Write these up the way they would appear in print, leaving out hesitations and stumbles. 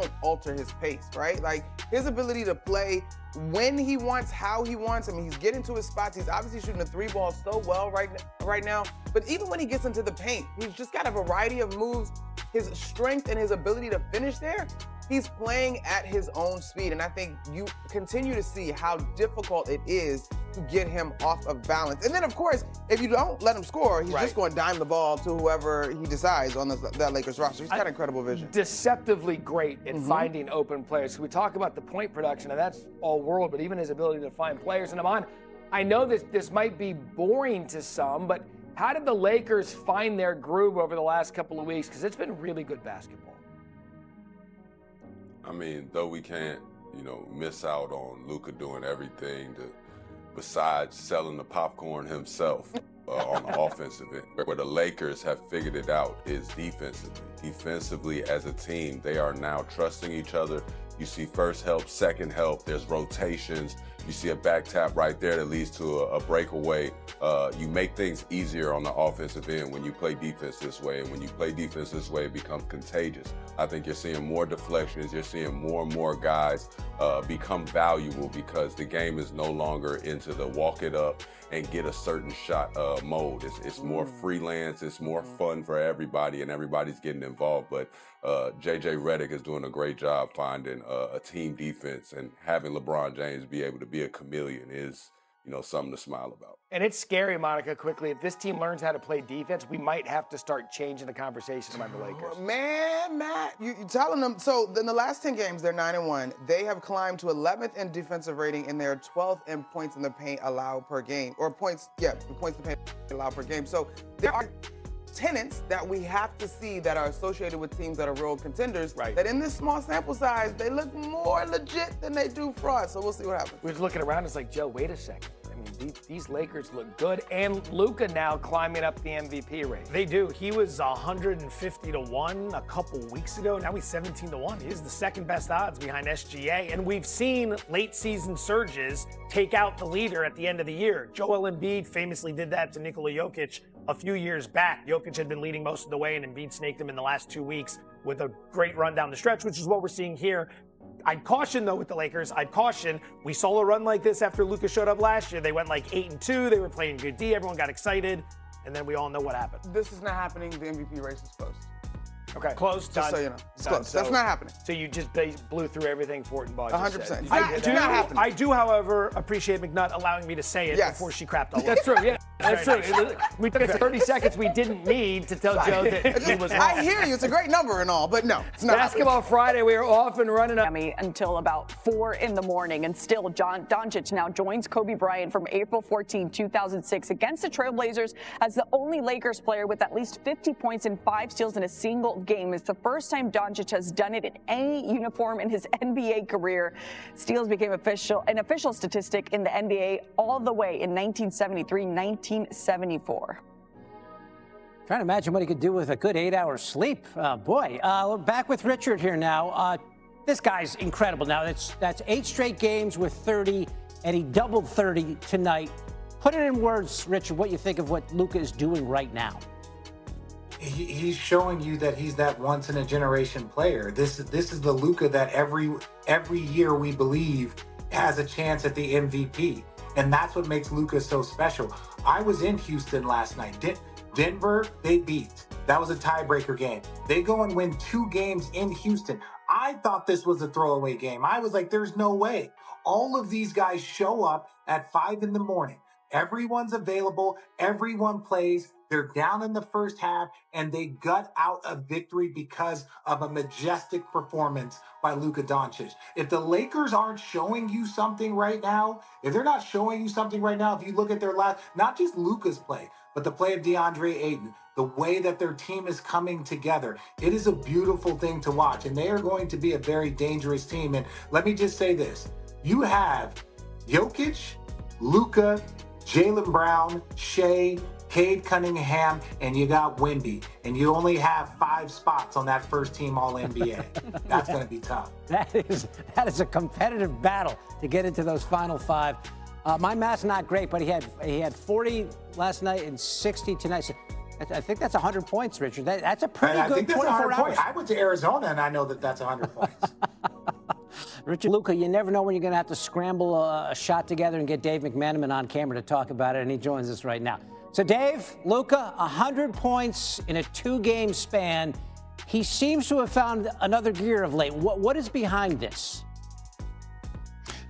don't alter his pace, right? Like, his ability to play when he wants, how he wants. I mean, he's getting to his spots. He's obviously shooting the three ball so well right now. But even when he gets into the paint, he's just got a variety of moves. His strength and his ability to finish there, he's playing at his own speed. And I think you continue to see how difficult it is to get him off of balance. And then, of course, if you don't let him score, he's just going to dime the ball to whoever he decides on that Lakers roster. He's got incredible vision. Deceptively great at finding open players. We talk about the point production, and that's all world, but even his ability to find players. And Aman, I know this might be boring to some, but how did the Lakers find their groove over the last couple of weeks? Because it's been really good basketball. I mean, though we can't, miss out on Luka doing everything besides selling the popcorn himself on the offensive end. Where the Lakers have figured it out is defensively. Defensively, as a team, they are now trusting each other. You see first help, second help, there's rotations. You see a back tap right there that leads to a breakaway. You make things easier on the offensive end when you play defense this way. And when you play defense this way, it becomes contagious. I think you're seeing more deflections. You're seeing more and more guys become valuable because the game is no longer into the walk it up and get a certain shot mode. It's more freelance. It's more fun for everybody, and everybody's getting involved. But JJ Redick is doing a great job finding a team defense, and having LeBron James be able to be a chameleon is, something to smile about. And it's scary, Monica, quickly. If this team learns how to play defense, we might have to start changing the conversation about the Lakers. Man, Matt, you're telling them. So in the last 10 games, they're 9-1. They have climbed to 11th in defensive rating, and they're 12th in points in the paint allowed per game. Or points in the paint allowed per game. So there are tenets that we have to see that are associated with teams that are real contenders, that in this small sample size, they look more legit than they do fraud. So we'll see what happens. We're just looking around, it's like, Joe, wait a second. I mean, these Lakers look good, and Luka now climbing up the MVP race. They do. He was 150-1 a couple weeks ago. Now he's 17-1. He is the second best odds behind SGA, and we've seen late season surges take out the leader at the end of the year. Joel Embiid famously did that to Nikola Jokic a few years back. Jokic had been leading most of the way, and Embiid snaked him in the last 2 weeks with a great run down the stretch, which is what we're seeing here. I'd caution, though, with the Lakers. We saw a run like this after Luka showed up last year. They went like 8-2. They were playing good D. Everyone got excited. And then we all know what happened. This is not happening. The MVP race is close. Okay. Close. Just so you know. It's close. That's not happening. So you just blew through everything Fortin Ball 100%. said. It's not happening. I do, however, appreciate McNutt allowing me to say it before she crapped all over. That's true, yeah. That's true. We took 30 seconds we didn't need to tell Joe that he was wrong. I hear you. It's a great number and all, but no, it's not. Basketball Friday, we are off and running up. Until about 4 in the morning, and still Doncic now joins Kobe Bryant from April 14, 2006 against the Trailblazers as the only Lakers player with at least 50 points and 5 steals in a single game. It's the first time Doncic has done it in any uniform in his NBA career. Steals became an official statistic in the NBA all the way in 1973, 1974. Trying to imagine what he could do with a good 8 hours sleep. We're back with Richard here now. This guy's incredible. Now, that's 8 straight games with 30, and he doubled 30 tonight. Put it in words, Richard, what you think of what Luka is doing right now. He's showing you that he's that once-in-a-generation player. This is the Luka that every year we believe has a chance at the MVP. And that's what makes Luka so special. I was in Houston last night. Denver, they beat. That was a tiebreaker game. They go and win 2 games in Houston. I thought this was a throwaway game. I was like, there's no way. All of these guys show up at 5 in the morning. Everyone's available. Everyone plays. They're down in the first half, and they gut out a victory because of a majestic performance by Luka Doncic. If the Lakers aren't showing you something right now, if they're not showing you something right now, if you look at their last, not just Luka's play, but the play of DeAndre Ayton, the way that their team is coming together, it is a beautiful thing to watch, and they are going to be a very dangerous team. And let me just say this. You have Jokic, Luka, Jaylen Brown, Shea, Cade Cunningham, and you got Wemby, and you only have 5 spots on that first team All-NBA. That's going to be tough. That is a competitive battle to get into those final 5. My math's not great, but he had 40 last night and 60 tonight. So I think that's 100 points, Richard. That's a pretty I good think that's 24 100 hours. points. I went to Arizona, and I know that that's 100 points. Richard, Luka, you never know when you're going to have to scramble a shot together and get Dave McManaman on camera to talk about it, and he joins us right now. So, Dave, Luka, 100 points in a 2-game span. He seems to have found another gear of late. What is behind this?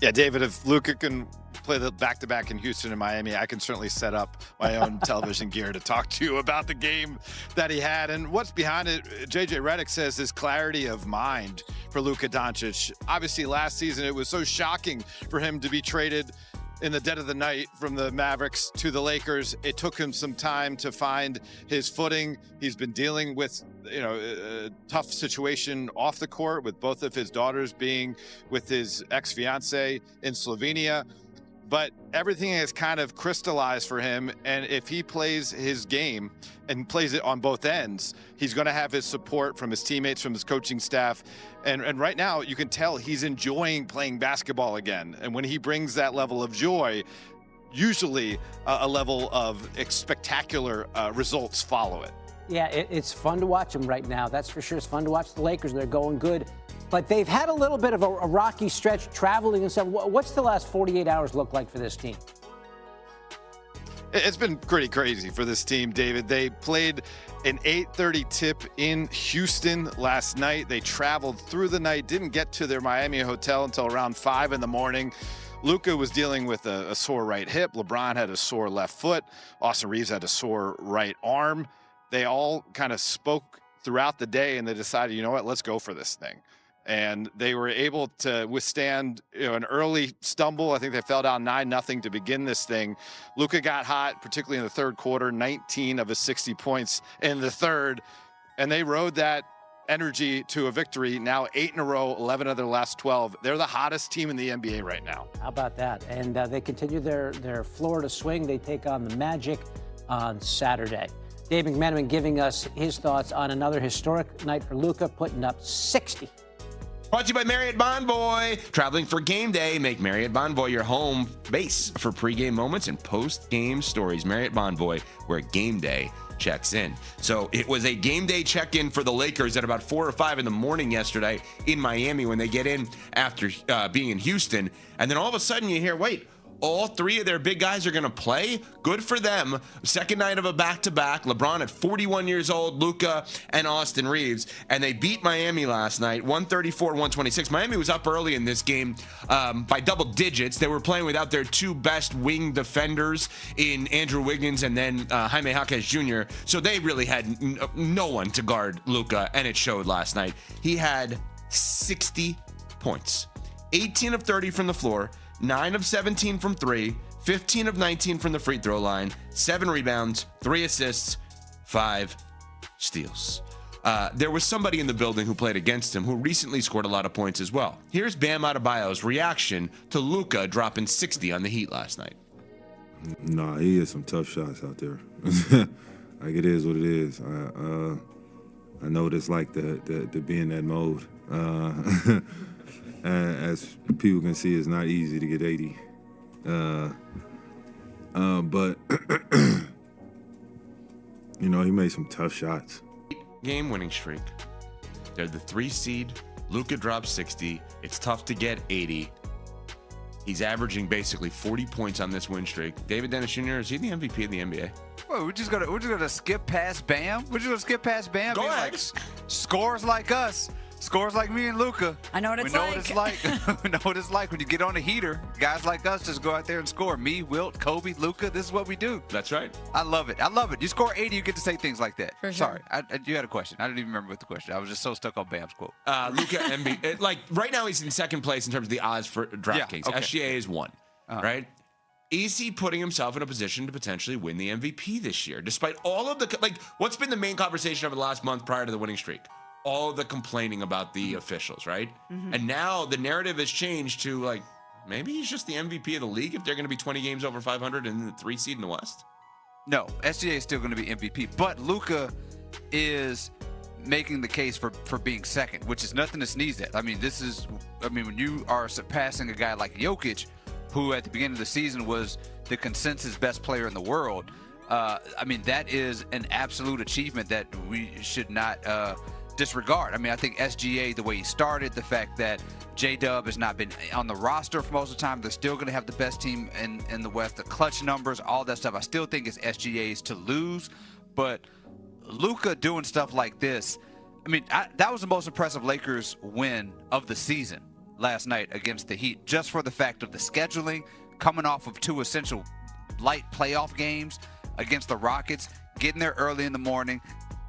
Yeah, David, if Luka can play the back-to-back in Houston and Miami, I can certainly set up my own television gear to talk to you about the game that he had. And what's behind it, JJ Redick says, this clarity of mind for Luka Doncic. Obviously, last season, it was so shocking for him to be traded in the dead of the night from the Mavericks to the Lakers. It took him some time to find his footing. He's been dealing with, a tough situation off the court with both of his daughters being with his ex-fiance in Slovenia. But everything has kind of crystallized for him. And if he plays his game and plays it on both ends, he's going to have his support from his teammates, from his coaching staff. And right now, you can tell he's enjoying playing basketball again. And when he brings that level of joy, usually a level of spectacular results follow it. Yeah, it's fun to watch him right now. That's for sure. It's fun to watch the Lakers. They're going good. But they've had a little bit of a rocky stretch traveling and stuff. What's the last 48 hours look like for this team? It's been pretty crazy for this team, David. They played an 8:30 tip in Houston last night. They traveled through the night, didn't get to their Miami hotel until around 5 in the morning. Luka was dealing with a sore right hip. LeBron had a sore left foot. Austin Reaves had a sore right arm. They all kind of spoke throughout the day, and they decided, you know what, let's go for this thing. And they were able to withstand an early stumble. I think they fell down 9-0 to begin this thing. Luka got hot, particularly in the third quarter, 19 of his 60 points in the third. And they rode that energy to a victory. Now 8 in a row, 11 of their last 12. They're the hottest team in the NBA right now. How about that? And they continue their Florida swing. They take on the Magic on Saturday. Dave McManaman giving us his thoughts on another historic night for Luka, putting up 60. Brought to you by Marriott Bonvoy. Traveling for game day, make Marriott Bonvoy your home base for pregame moments and post-game stories. Marriott Bonvoy, where game day checks in. So it was a game day check-in for the Lakers at about 4 or 5 in the morning yesterday in Miami when they get in after being in Houston. And then all of a sudden you hear, wait, all 3 of their big guys are going to play? Good for them. Second night of a back-to-back. LeBron at 41 years old, Luka and Austin Reaves. And they beat Miami last night, 134-126. Miami was up early in this game by double digits. They were playing without their 2 best wing defenders in Andrew Wiggins and then Jaime Jaquez Jr. So they really had no one to guard Luka, and it showed last night. He had 60 points, 18 of 30 from the floor, 9 of 17 from 3, 15 of 19 from the free throw line, 7 rebounds, 3 assists, 5 steals. There was somebody in the building who played against him who recently scored a lot of points as well. Here's Bam Adebayo's reaction to Luka dropping 60 on the Heat last night. Nah, he has some tough shots out there. Like, it is what it is. I know what it's like to be in that mode. As people can see, it's not easy to get 80. But, he made some tough shots. Game winning streak. They're the 3 seed. Luka drops 60. It's tough to get 80. He's averaging basically 40 points on this win streak. David Dennis Jr., is he the MVP of the NBA? Well, we're just gonna skip past Bam. We're just gonna skip past Bam. Go ahead. Like, scores like us. Scores like me and Luka. I know what it's like. We know what it's like when you get on a heater. Guys like us just go out there and score. Me, Wilt, Kobe, Luka. This is what we do. That's right. I love it. You score 80, you get to say things like that. For sure. Sorry, you had a question. I didn't even remember what the question. I was just so stuck on Bam's quote. Luka, MVP. Like right now, he's in second place in terms of the odds for DraftKings. Okay. SGA is 1. Right? Is he putting himself in a position to potentially win the MVP this year, despite all of the what's been the main conversation over the last month prior to the winning streak? All of the complaining about the officials, right? Mm-hmm. And now the narrative has changed to maybe he's just the MVP of the league if they're going to be 20 games over 500 and the 3 seed in the West. No, SGA is still going to be MVP, but Luka is making the case for being second, which is nothing to sneeze at. I mean, when you are surpassing a guy like Jokic, who at the beginning of the season was the consensus best player in the world, I mean, that is an absolute achievement that we should not disregard. I mean, I think SGA, the way he started, the fact that J-Dub has not been on the roster for most of the time, they're still going to have the best team in the West, the clutch numbers, all that stuff. I still think it's SGA's to lose, but Luka doing stuff like this, I mean, that was the most impressive Lakers win of the season last night against the Heat, just for the fact of the scheduling, coming off of 2 essential light playoff games against the Rockets, getting there early in the morning.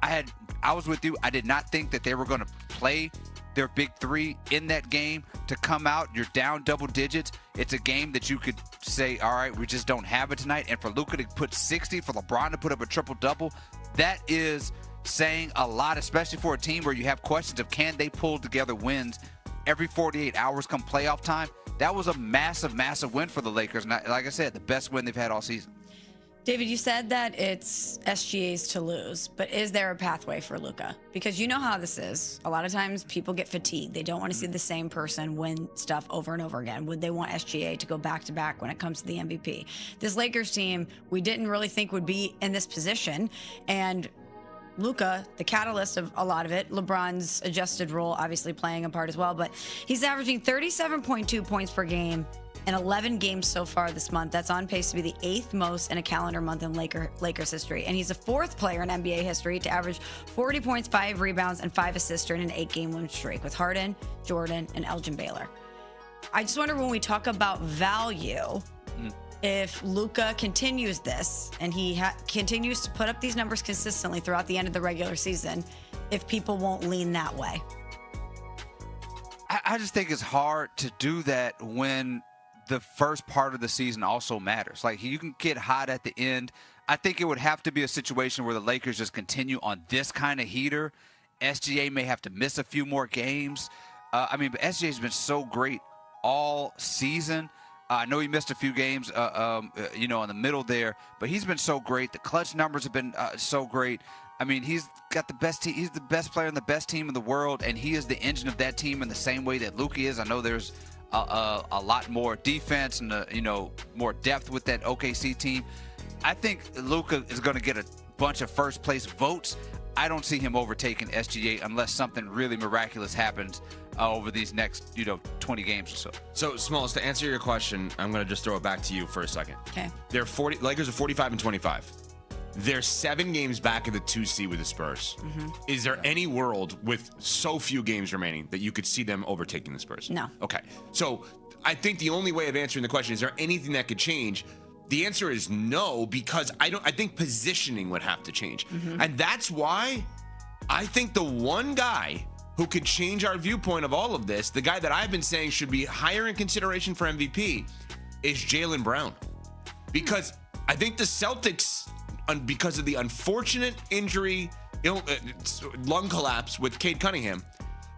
I was with you. I did not think that they were going to play their big three in that game. To come out, you're down double digits. It's a game that you could say, all right, we just don't have it tonight. And for Luka to put 60, for LeBron to put up a triple-double, that is saying a lot, especially for a team where you have questions of can they pull together wins every 48 hours come playoff time. That was a massive, massive win for the Lakers. And like I said, the best win they've had all season. David, you said that it's SGA's to lose, but is there a pathway for Luka? Because you know how this is. A lot of times people get fatigued. They don't want to see the same person win stuff over and over again. Would they want SGA to go back-to-back when it comes to the MVP? This Lakers team, we didn't really think would be in this position, and Luka, the catalyst of a lot of it, LeBron's adjusted role obviously playing a part as well, but he's averaging 37.2 points per game in 11 games so far this month. That's on pace to be the 8th most in a calendar month in Lakers history. And he's the 4th player in NBA history to average 40 points, 5 rebounds, and 5 assists during an 8-game win streak with Harden, Jordan, and Elgin Baylor. I just wonder, when we talk about value, if Luka continues this and he continues to put up these numbers consistently throughout the end of the regular season, if people won't lean that way. I just think it's hard to do that when the first part of the season also matters. Like, you can get hot at the end. I think it would have to be a situation where the Lakers just continue on this kind of heater. SGA may have to miss a few more games. But SGA's been so great all season. I know he missed a few games, in the middle there, but he's been so great. The clutch numbers have been so great. I mean, he's got the best team. He's the best player in the best team in the world, and he is the engine of that team in the same way that Luka is. I know there's a lot more defense and more depth with that OKC team. I think Luka is going to get a bunch of first place votes. I don't see him overtaking SGA unless something really miraculous happens over these next 20 games or so. So, Smalls, to answer your question, I'm going to just throw it back to you for a second. Okay. Lakers are 45 and 25. They're 7 games back of the 2 seed with the Spurs. Mm-hmm. Is there any world with so few games remaining that you could see them overtaking the Spurs? No. Okay. So I think the only way of answering the question, is there anything that could change? The answer is no, because I think positioning would have to change. Mm-hmm. And that's why I think the one guy who could change our viewpoint of all of this, the guy that I've been saying should be higher in consideration for MVP, is Jaylen Brown. Because I think the Celtics, because of the unfortunate injury, lung collapse with Cade Cunningham,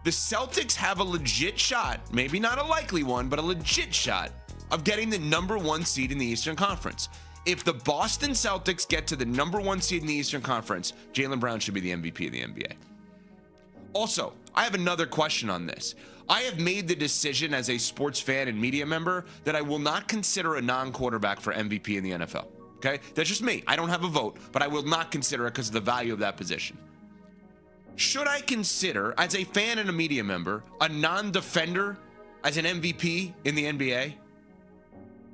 the Celtics have a legit shot, maybe not a likely one, but a legit shot of getting the number 1 seed in the Eastern Conference. If the Boston Celtics get to the number 1 seed in the Eastern Conference, Jaylen Brown should be the MVP of the NBA. Also, I have another question on this. I have made the decision as a sports fan and media member that I will not consider a non-quarterback for MVP in the NFL. Okay? That's just me. I don't have a vote, but I will not consider it because of the value of that position. Should I consider, as a fan and a media member, a non-defender as an MVP in the NBA?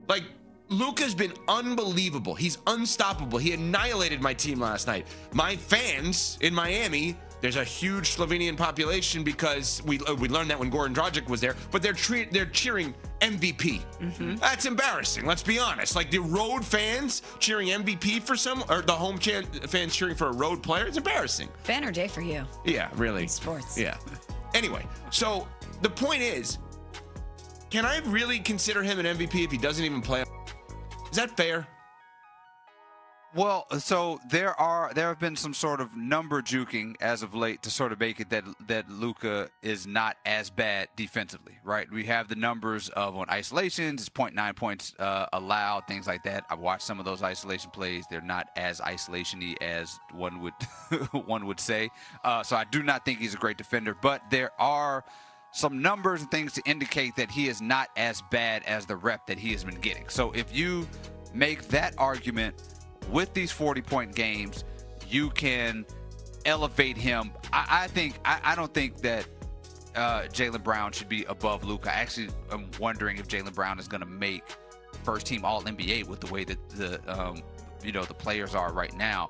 Like, Luka's been unbelievable. He's unstoppable. He annihilated my team last night. My fans in Miami, there's a huge Slovenian population because we learned that when Goran Dragic was there, but they're cheering MVP. Mm-hmm. That's embarrassing. Let's be honest. Like, the road fans cheering MVP for the home fans cheering for a road player, it's embarrassing. Banner day for you. Yeah, really. It's sports. Yeah. Anyway, so the point is, can I really consider him an MVP if he doesn't even play? Is that fair? Well, so there have been some sort of number juking as of late to sort of make it that Luka is not as bad defensively, right? We have the numbers of on isolations, it's 0.9 points allowed, things like that. I've watched some of those isolation plays. They're not as isolation-y as one would say. So I do not think he's a great defender, but there are some numbers and things to indicate that he is not as bad as the rep that he has been getting. So if you make that argument, with these 40-point games, you can elevate him. I don't think that Jaylen Brown should be above Luka. I actually am wondering if Jaylen Brown is going to make first-team All-NBA with the way that the players are right now.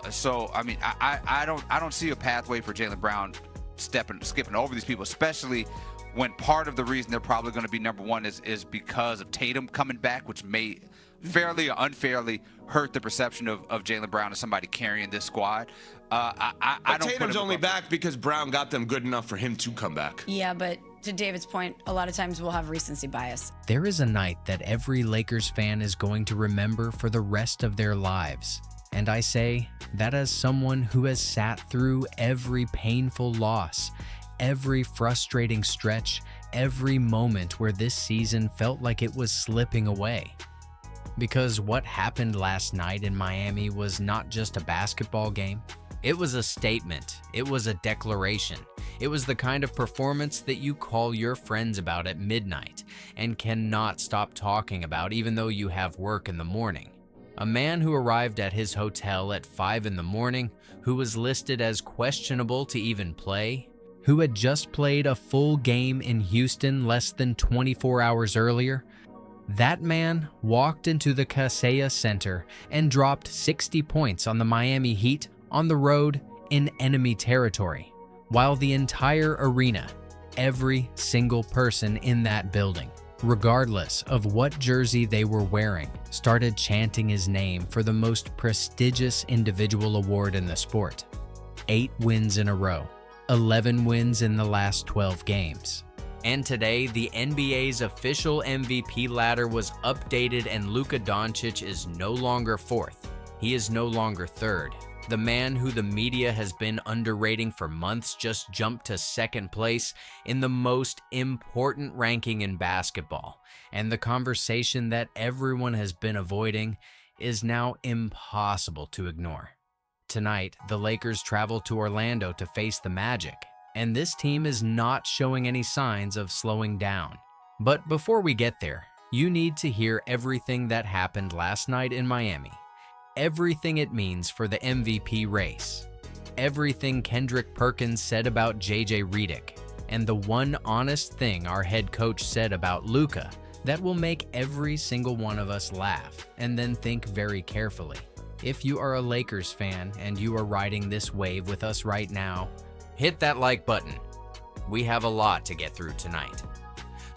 So I mean, I don't see a pathway for Jaylen Brown skipping over these people, especially when part of the reason they're probably going to be number one is because of Tatum coming back, which may fairly or unfairly hurt the perception of Jaylen Brown as somebody carrying this squad. I don't. Tatum's only back because Brown got them good enough for him to come back. Yeah, but to David's point, a lot of times we'll have recency bias. There is a night that every Lakers fan is going to remember for the rest of their lives. And I say that as someone who has sat through every painful loss, every frustrating stretch, every moment where this season felt like it was slipping away. Because what happened last night in Miami was not just a basketball game. It was a statement. It was a declaration. It was the kind of performance that you call your friends about at midnight and cannot stop talking about even though you have work in the morning. A man who arrived at his hotel at 5 in the morning, who was listed as questionable to even play, who had just played a full game in Houston less than 24 hours earlier, that man walked into the Kaseya Center and dropped 60 points on the Miami Heat on the road in enemy territory, while the entire arena, every single person in that building, regardless of what jersey they were wearing, started chanting his name for the most prestigious individual award in the sport. 8 wins in a row, 11 wins in the last 12 games. And today, the NBA's official MVP ladder was updated and Luka Doncic is no longer 4th. He is no longer 3rd. The man who the media has been underrating for months just jumped to 2nd place in the most important ranking in basketball. And the conversation that everyone has been avoiding is now impossible to ignore. Tonight, the Lakers travel to Orlando to face the Magic, and this team is not showing any signs of slowing down. But before we get there, you need to hear everything that happened last night in Miami. Everything it means for the MVP race. Everything Kendrick Perkins said about JJ Redick. And the one honest thing our head coach said about Luka that will make every single one of us laugh and then think very carefully. If you are a Lakers fan and you are riding this wave with us right now, hit that like button. We have a lot to get through tonight.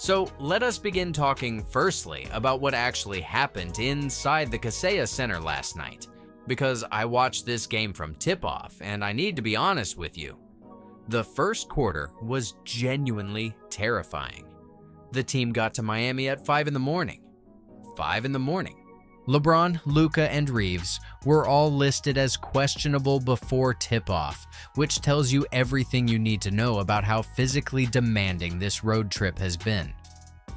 So let us begin talking firstly about what actually happened inside the Kaseya Center last night, because I watched this game from tip-off and I need to be honest with you. The first quarter was genuinely terrifying. The team got to Miami at 5 in the morning. 5 in the morning. LeBron, Luka, and Reaves were all listed as questionable before tip-off, which tells you everything you need to know about how physically demanding this road trip has been.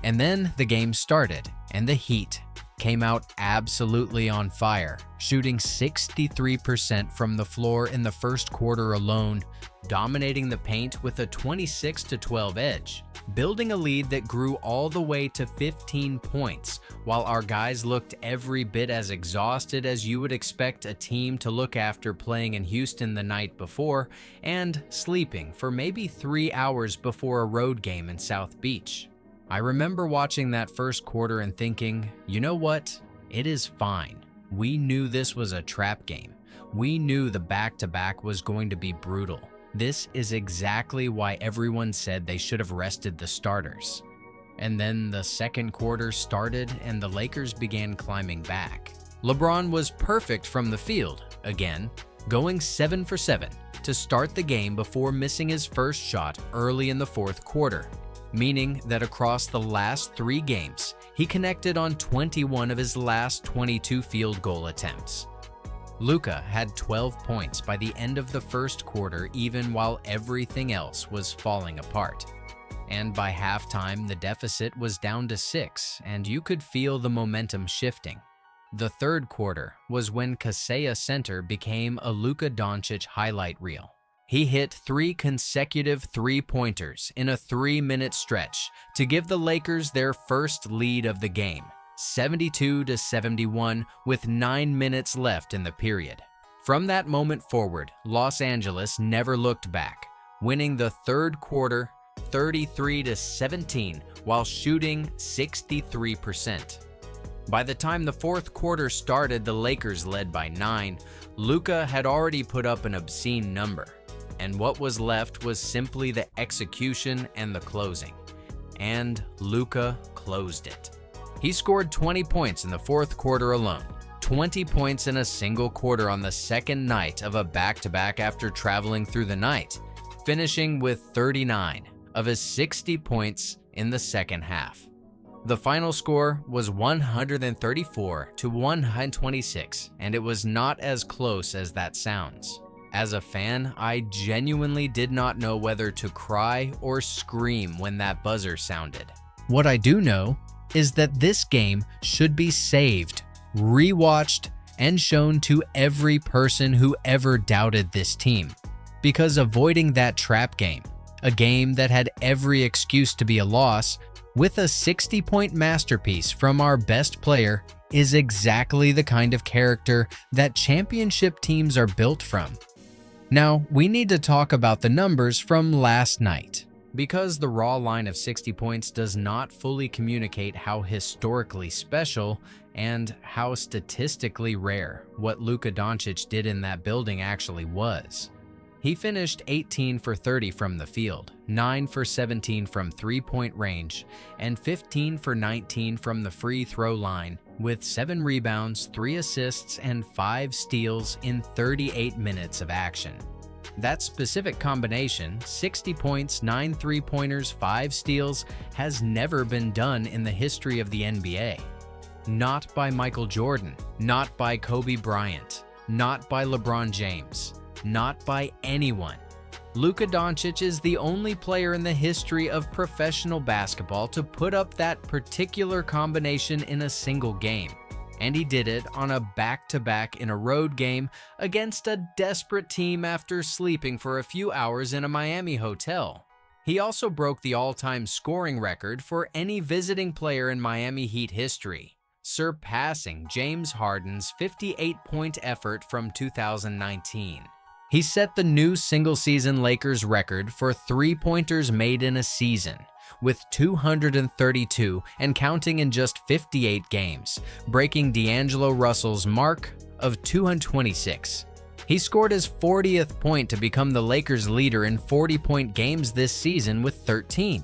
And then the game started, and the Heat came out absolutely on fire, shooting 63% from the floor in the first quarter alone, dominating the paint with a 26-12 edge, building a lead that grew all the way to 15 points, while our guys looked every bit as exhausted as you would expect a team to look after playing in Houston the night before and sleeping for maybe 3 hours before a road game in South Beach. I remember watching that first quarter and thinking, you know what? It is fine. We knew this was a trap game. We knew the back-to-back was going to be brutal. This is exactly why everyone said they should have rested the starters. And then the second quarter started and the Lakers began climbing back. LeBron was perfect from the field, again, going 7 for 7 to start the game before missing his first shot early in the fourth quarter, meaning that across the last 3 games, he connected on 21 of his last 22 field goal attempts. Luka had 12 points by the end of the first quarter, even while everything else was falling apart. And by halftime, the deficit was down to 6, and you could feel the momentum shifting. The third quarter was when Kaseya Center became a Luka Doncic highlight reel. He hit 3 consecutive three-pointers in a 3-minute stretch to give the Lakers their first lead of the game, 72-71, with 9 minutes left in the period. From that moment forward, Los Angeles never looked back, winning the third quarter 33-17 while shooting 63%. By the time the fourth quarter started, the Lakers led by 9. Luka had already put up an obscene number, and what was left was simply the execution and the closing. And Luka closed it. He scored 20 points in the fourth quarter alone, 20 points in a single quarter on the second night of a back-to-back after traveling through the night, finishing with 39 of his 60 points in the second half. The final score was 134-126, and it was not as close as that sounds. As a fan, I genuinely did not know whether to cry or scream when that buzzer sounded. What I do know is that this game should be saved, rewatched, and shown to every person who ever doubted this team. Because avoiding that trap game, a game that had every excuse to be a loss, with a 60-point masterpiece from our best player, is exactly the kind of character that championship teams are built from. Now, we need to talk about the numbers from last night, because the raw line of 60 points does not fully communicate how historically special and how statistically rare what Luka Doncic did in that building actually was. He finished 18 for 30 from the field, 9 for 17 from three-point range, and 15 for 19 from the free throw line, with 7 rebounds, 3 assists, and 5 steals in 38 minutes of action. That specific combination, 60 points, 9 three-pointers, 5 steals, has never been done in the history of the NBA. Not by Michael Jordan, not by Kobe Bryant, not by LeBron James. Not by anyone. Luka Doncic is the only player in the history of professional basketball to put up that particular combination in a single game. And he did it on a back-to-back in a road game against a desperate team after sleeping for a few hours in a Miami hotel. He also broke the all-time scoring record for any visiting player in Miami Heat history, surpassing James Harden's 58-point effort from 2019. He set the new single-season Lakers record for three-pointers made in a season, with 232 and counting in just 58 games, breaking D'Angelo Russell's mark of 226. He scored his 40th point to become the Lakers' leader in 40-point games this season with 13,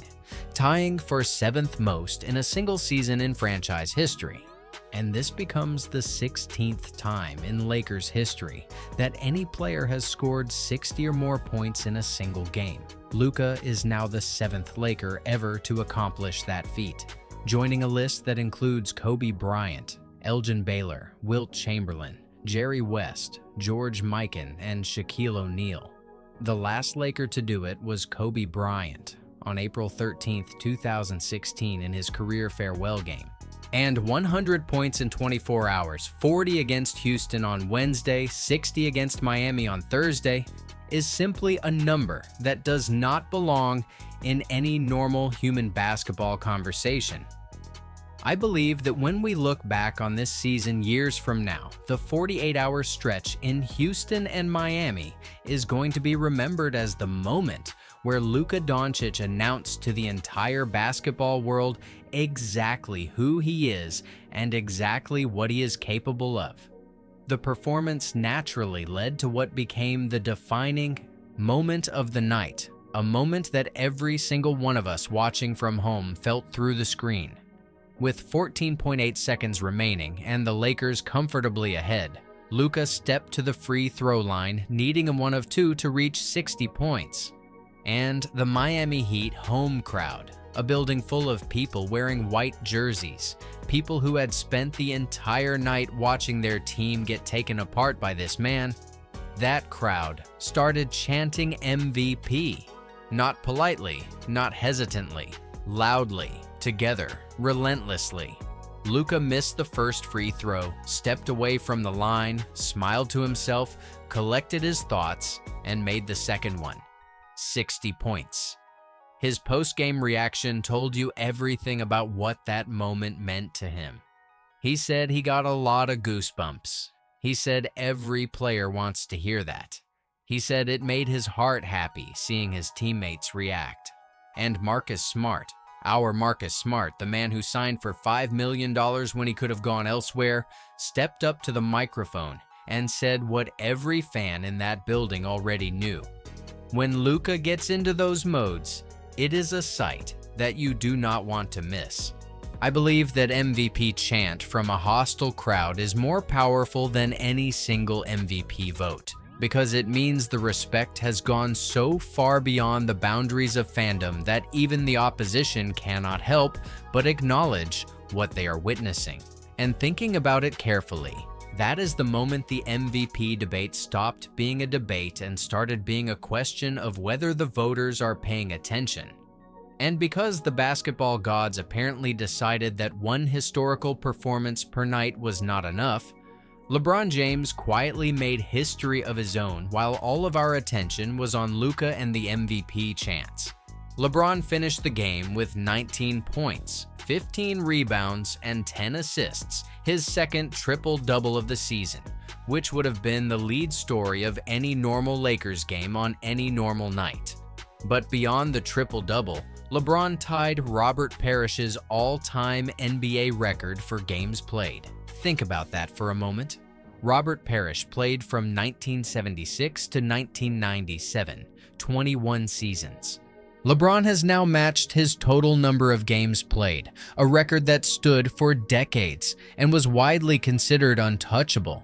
tying for 7th most in a single season in franchise history. And this becomes the 16th time in Lakers history that any player has scored 60 or more points in a single game. Luka is now the 7th Laker ever to accomplish that feat, joining a list that includes Kobe Bryant, Elgin Baylor, Wilt Chamberlain, Jerry West, George Mikan, and Shaquille O'Neal. The last Laker to do it was Kobe Bryant on April 13, 2016 in his career farewell game. And 100 points in 24 hours, 40 against Houston on Wednesday, 60 against Miami on Thursday, is simply a number that does not belong in any normal human basketball conversation. I believe that when we look back on this season years from now, the 48-hour stretch in Houston and Miami is going to be remembered as the moment where Luka Doncic announced to the entire basketball world exactly who he is and exactly what he is capable of. The performance naturally led to what became the defining moment of the night, a moment that every single one of us watching from home felt through the screen. With 14.8 seconds remaining and the Lakers comfortably ahead, Luka stepped to the free throw line, needing a 1 of 2 to reach 60 points. And the Miami Heat home crowd, a building full of people wearing white jerseys, people who had spent the entire night watching their team get taken apart by this man, that crowd started chanting MVP. Not politely, not hesitantly, loudly, together, relentlessly. Luka missed the first free throw, stepped away from the line, smiled to himself, collected his thoughts, and made the second one. 60 points. His post-game reaction told you everything about what that moment meant to him. He said he got a lot of goosebumps. He said every player wants to hear that. He said it made his heart happy seeing his teammates react. And Marcus Smart, our Marcus Smart, the man who signed for $5 million when he could have gone elsewhere, stepped up to the microphone and said what every fan in that building already knew. When Luka gets into those modes, it is a sight that you do not want to miss. I believe that MVP chant from a hostile crowd is more powerful than any single MVP vote, because it means the respect has gone so far beyond the boundaries of fandom that even the opposition cannot help but acknowledge what they are witnessing. And thinking about it carefully, that is the moment the MVP debate stopped being a debate and started being a question of whether the voters are paying attention. And because the basketball gods apparently decided that one historical performance per night was not enough, LeBron James quietly made history of his own while all of our attention was on Luka and the MVP chants. LeBron finished the game with 19 points, 15 rebounds, and 10 assists, his second triple-double of the season, which would have been the lead story of any normal Lakers game on any normal night. But beyond the triple-double, LeBron tied Robert Parrish's all-time NBA record for games played. Think about that for a moment. Robert Parrish played from 1976 to 1997, 21 seasons. LeBron has now matched his total number of games played, a record that stood for decades and was widely considered untouchable.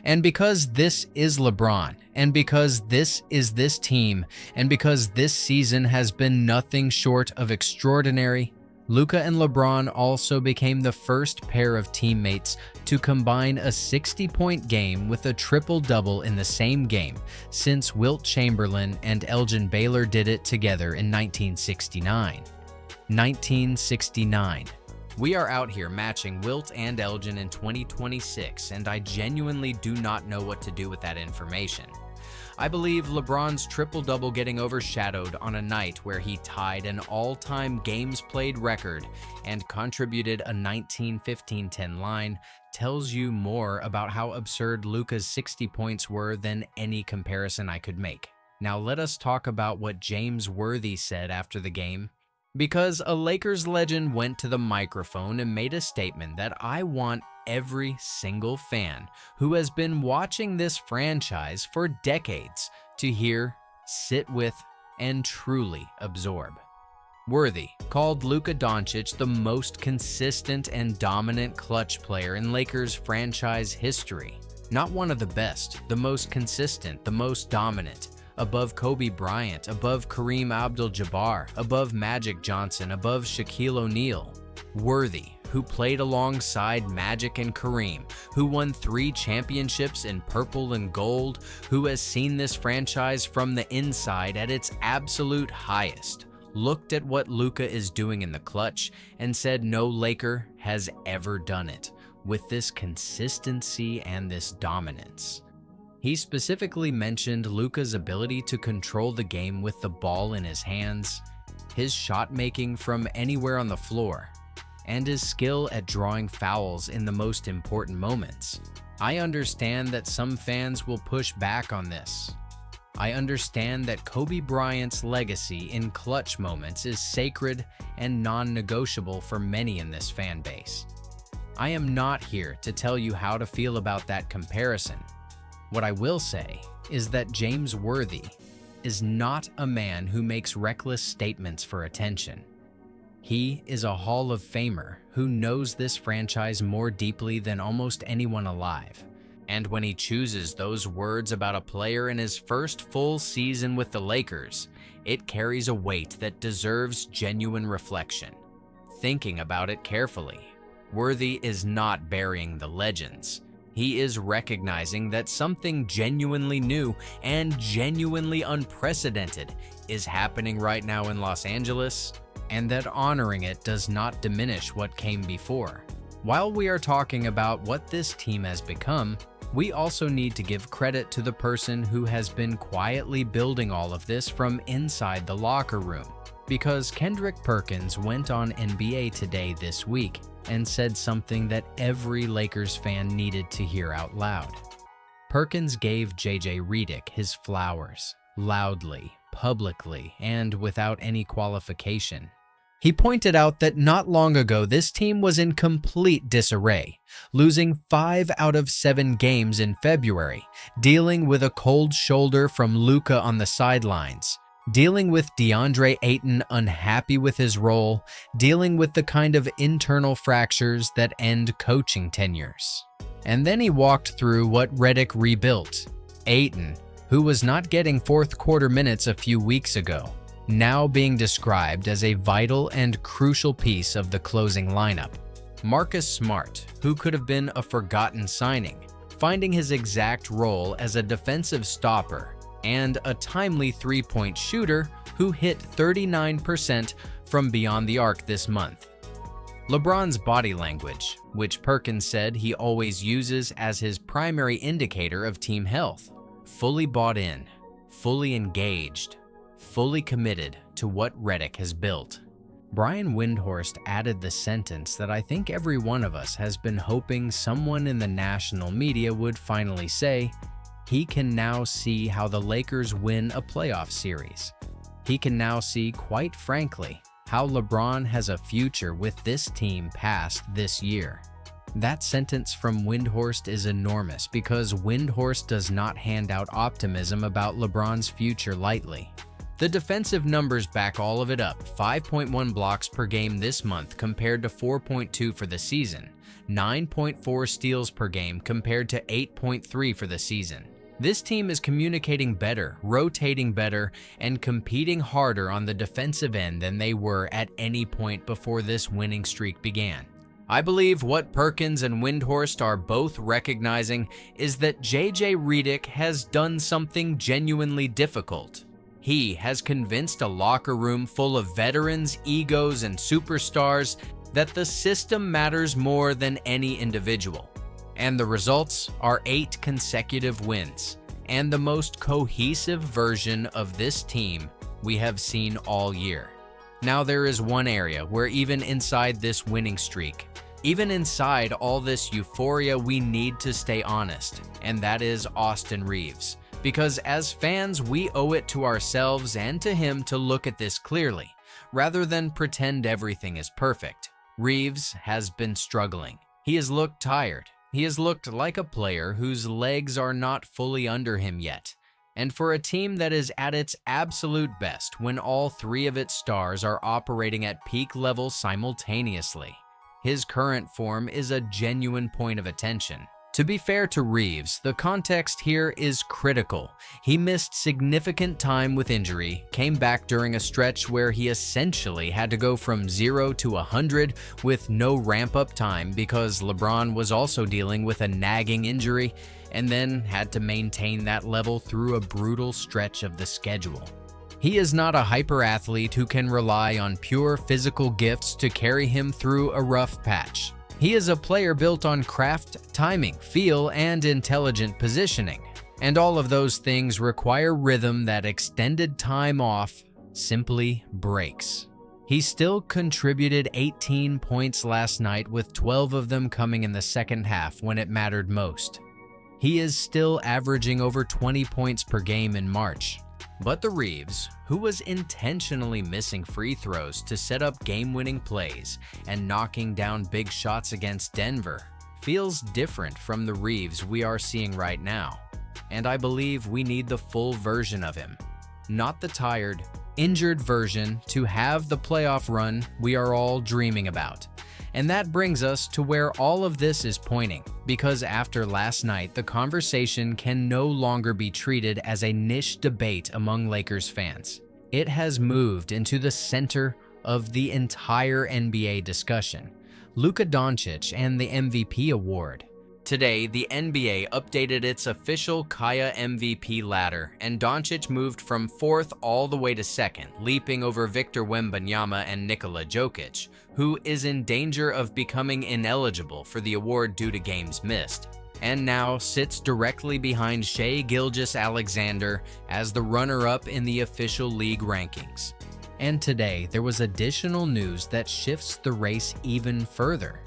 And because this is LeBron, and because this is this team, and because this season has been nothing short of extraordinary, Luka and LeBron also became the first pair of teammates to combine a 60-point game with a triple-double in the same game since Wilt Chamberlain and Elgin Baylor did it together in 1969. 1969. We are out here matching Wilt and Elgin in 2026, and I genuinely do not know what to do with that information. I believe LeBron's triple-double getting overshadowed on a night where he tied an all-time games played record and contributed a 19-15-10 line tells you more about how absurd Luka's 60 points were than any comparison I could make. Now let us talk about what James Worthy said after the game, because a Lakers legend went to the microphone and made a statement that I want every single fan who has been watching this franchise for decades to hear, sit with, and truly absorb. Worthy called Luka Doncic the most consistent and dominant clutch player in Lakers franchise history. Not one of the best, the most consistent, the most dominant. Above Kobe Bryant, above Kareem Abdul-Jabbar, above Magic Johnson, above Shaquille O'Neal. Worthy, who played alongside Magic and Kareem, who won 3 championships in purple and gold, who has seen this franchise from the inside at its absolute highest, looked at what Luka is doing in the clutch and said no Laker has ever done it with this consistency and this dominance. He specifically mentioned Luka's ability to control the game with the ball in his hands, his shot making from anywhere on the floor, and his skill at drawing fouls in the most important moments. I understand that some fans will push back on this. I understand that Kobe Bryant's legacy in clutch moments is sacred and non-negotiable for many in this fan base. I am not here to tell you how to feel about that comparison. What I will say is that James Worthy is not a man who makes reckless statements for attention. He is a Hall of Famer who knows this franchise more deeply than almost anyone alive. And when he chooses those words about a player in his first full season with the Lakers, it carries a weight that deserves genuine reflection. Thinking about it carefully, Worthy is not burying the legends. He is recognizing that something genuinely new and genuinely unprecedented is happening right now in Los Angeles, and that honoring it does not diminish what came before. While we are talking about what this team has become, we also need to give credit to the person who has been quietly building all of this from inside the locker room. because Kendrick Perkins went on NBA Today this week and said something that every Lakers fan needed to hear out loud. Perkins gave JJ Redick his flowers, loudly, publicly, and without any qualification. He pointed out that not long ago this team was in complete disarray, losing 5 out of 7 games in February, dealing with a cold shoulder from Luka on the sidelines, dealing with DeAndre Ayton unhappy with his role, dealing with the kind of internal fractures that end coaching tenures. And then he walked through what Redick rebuilt. Ayton, who was not getting fourth quarter minutes a few weeks ago, now being described as a vital and crucial piece of the closing lineup. Marcus Smart, who could have been a forgotten signing, finding his exact role as a defensive stopper and a timely three-point shooter who hit 39% from beyond the arc this month. LeBron's body language, which Perkins said he always uses as his primary indicator of team health, fully bought in, fully engaged, fully committed to what Redick has built. Brian Windhorst added the sentence that I think every one of us has been hoping someone in the national media would finally say: he can now see how the Lakers win a playoff series. He can now see, quite frankly, how LeBron has a future with this team past this year. That sentence from Windhorst is enormous because Windhorst does not hand out optimism about LeBron's future lightly. The defensive numbers back all of it up: 5.1 blocks per game this month compared to 4.2 for the season, 9.4 steals per game compared to 8.3 for the season. This team is communicating better, rotating better, and competing harder on the defensive end than they were at any point before this winning streak began. I believe what Perkins and Windhorst are both recognizing is that JJ Redick has done something genuinely difficult. He has convinced a locker room full of veterans, egos, and superstars that the system matters more than any individual. And the results are 8 consecutive wins, and the most cohesive version of this team we have seen all year. Now there is one area where even inside this winning streak, even inside all this euphoria, we need to stay honest, and that is Austin Reaves. Because as fans, we owe it to ourselves and to him to look at this clearly, rather than pretend everything is perfect. Reaves has been struggling. He has looked tired. He has looked like a player whose legs are not fully under him yet. And for a team that is at its absolute best when all 3 of its stars are operating at peak level simultaneously, his current form is a genuine point of attention. To be fair to Reaves, the context here is critical. He missed significant time with injury, came back during a stretch where he essentially had to go from 0 to 100 with no ramp-up time because LeBron was also dealing with a nagging injury, and then had to maintain that level through a brutal stretch of the schedule. He is not a hyper-athlete who can rely on pure physical gifts to carry him through a rough patch. He is a player built on craft, timing, feel, and intelligent positioning. And all of those things require rhythm that extended time off simply breaks. He still contributed 18 points last night, with 12 of them coming in the second half when it mattered most. He is still averaging over 20 points per game in March. But the Reaves, who was intentionally missing free throws to set up game-winning plays and knocking down big shots against Denver, feels different from the Reaves we are seeing right now. And I believe we need the full version of him, not the tired, injured version, to have the playoff run we are all dreaming about. And that brings us to where all of this is pointing, because after last night, the conversation can no longer be treated as a niche debate among Lakers fans. It has moved into the center of the entire NBA discussion: Luka Doncic and the MVP award. Today, the NBA updated its official Kaya MVP ladder, and Doncic moved from 4th all the way to 2nd, leaping over Victor Wembanyama and Nikola Jokic, who is in danger of becoming ineligible for the award due to games missed, and now sits directly behind Shai Gilgeous-Alexander as the runner-up in the official league rankings. And today, there was additional news that shifts the race even further.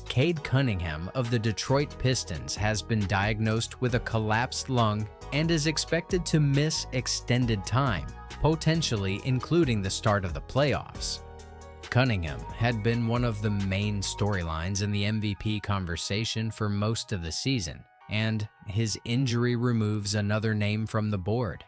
Cade Cunningham of the Detroit Pistons has been diagnosed with a collapsed lung and is expected to miss extended time, potentially including the start of the playoffs. Cunningham had been one of the main storylines in the MVP conversation for most of the season, and his injury removes another name from the board.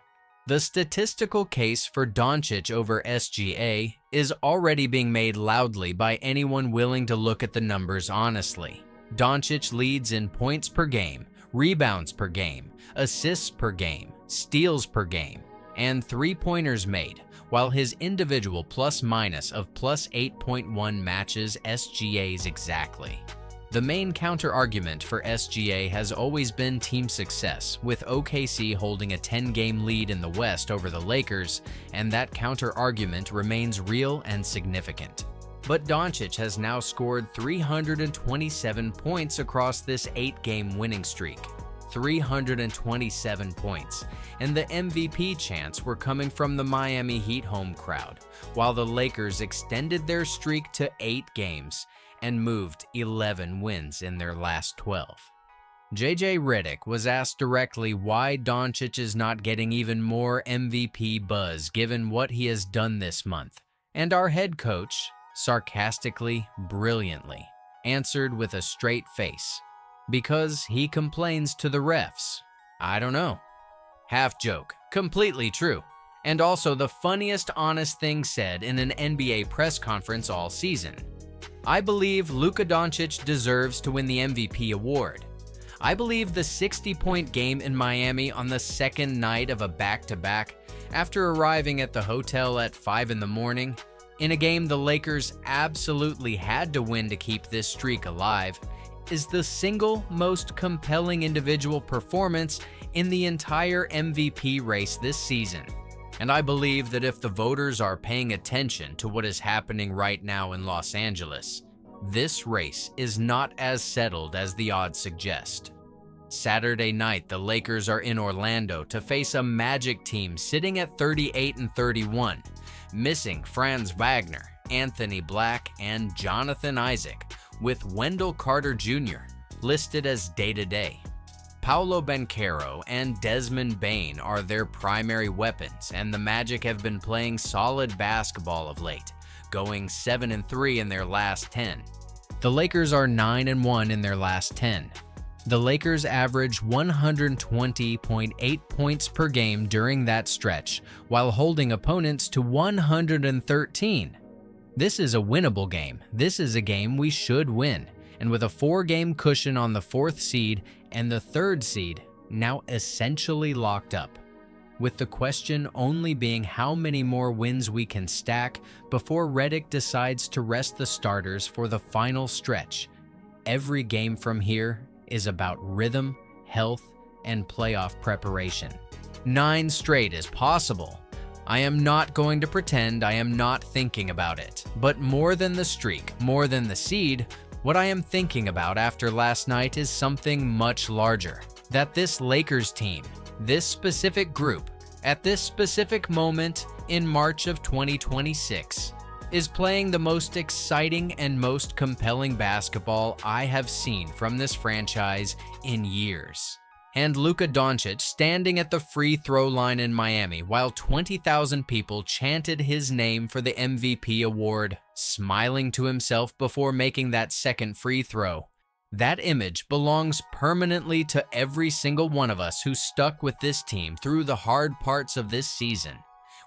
The statistical case for Doncic over SGA is already being made loudly by anyone willing to look at the numbers honestly. Doncic leads in points per game, rebounds per game, assists per game, steals per game, and three-pointers made, while his individual plus-minus of plus 8.1 matches SGA's exactly. The main counter-argument for SGA has always been team success, with OKC holding a 10-game lead in the West over the Lakers, and that counter-argument remains real and significant. But Doncic has now scored 327 points across this 8-game winning streak. 327 points, and the MVP chants were coming from the Miami Heat home crowd, while the Lakers extended their streak to 8 games and moved 11 wins in their last 12. JJ Redick was asked directly why Doncic is not getting even more MVP buzz given what he has done this month, and our head coach, sarcastically, brilliantly, answered with a straight face, because he complains to the refs. I don't know. Half joke, completely true, and also the funniest honest thing said in an NBA press conference all season. I believe Luka Doncic deserves to win the MVP award. I believe the 60-point game in Miami on the second night of a back-to-back, after arriving at the hotel at 5 in the morning, in a game the Lakers absolutely had to win to keep this streak alive, is the single most compelling individual performance in the entire MVP race this season. And I believe that if the voters are paying attention to what is happening right now in Los Angeles, this race is not as settled as the odds suggest. Saturday night, the Lakers are in Orlando to face a Magic team sitting at 38-31, missing Franz Wagner, Anthony Black, and Jonathan Isaac, with Wendell Carter Jr. listed as day-to-day. Paolo Banchero and Desmond Bane are their primary weapons, and the Magic have been playing solid basketball of late, going 7-3 in their last 10. The Lakers are 9-1 in their last 10. The Lakers average 120.8 points per game during that stretch, while holding opponents to 113. This is a winnable game. This is a game we should win. And with a 4-game cushion on the 4th seed and the 3rd seed now essentially locked up, with the question only being how many more wins we can stack before Redick decides to rest the starters for the final stretch, every game from here is about rhythm, health, and playoff preparation. 9 straight is possible. I am not going to pretend I am not thinking about it, but more than the streak, more than the seed, what I am thinking about after last night is something much larger. That this Lakers team, this specific group, at this specific moment in March of 2026, is playing the most exciting and most compelling basketball I have seen from this franchise in years. And Luka Doncic standing at the free throw line in Miami while 20,000 people chanted his name for the MVP award, smiling to himself before making that second free throw. That image belongs permanently to every single one of us who stuck with this team through the hard parts of this season.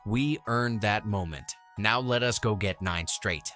We earned that moment. Now let us go get 9 straight.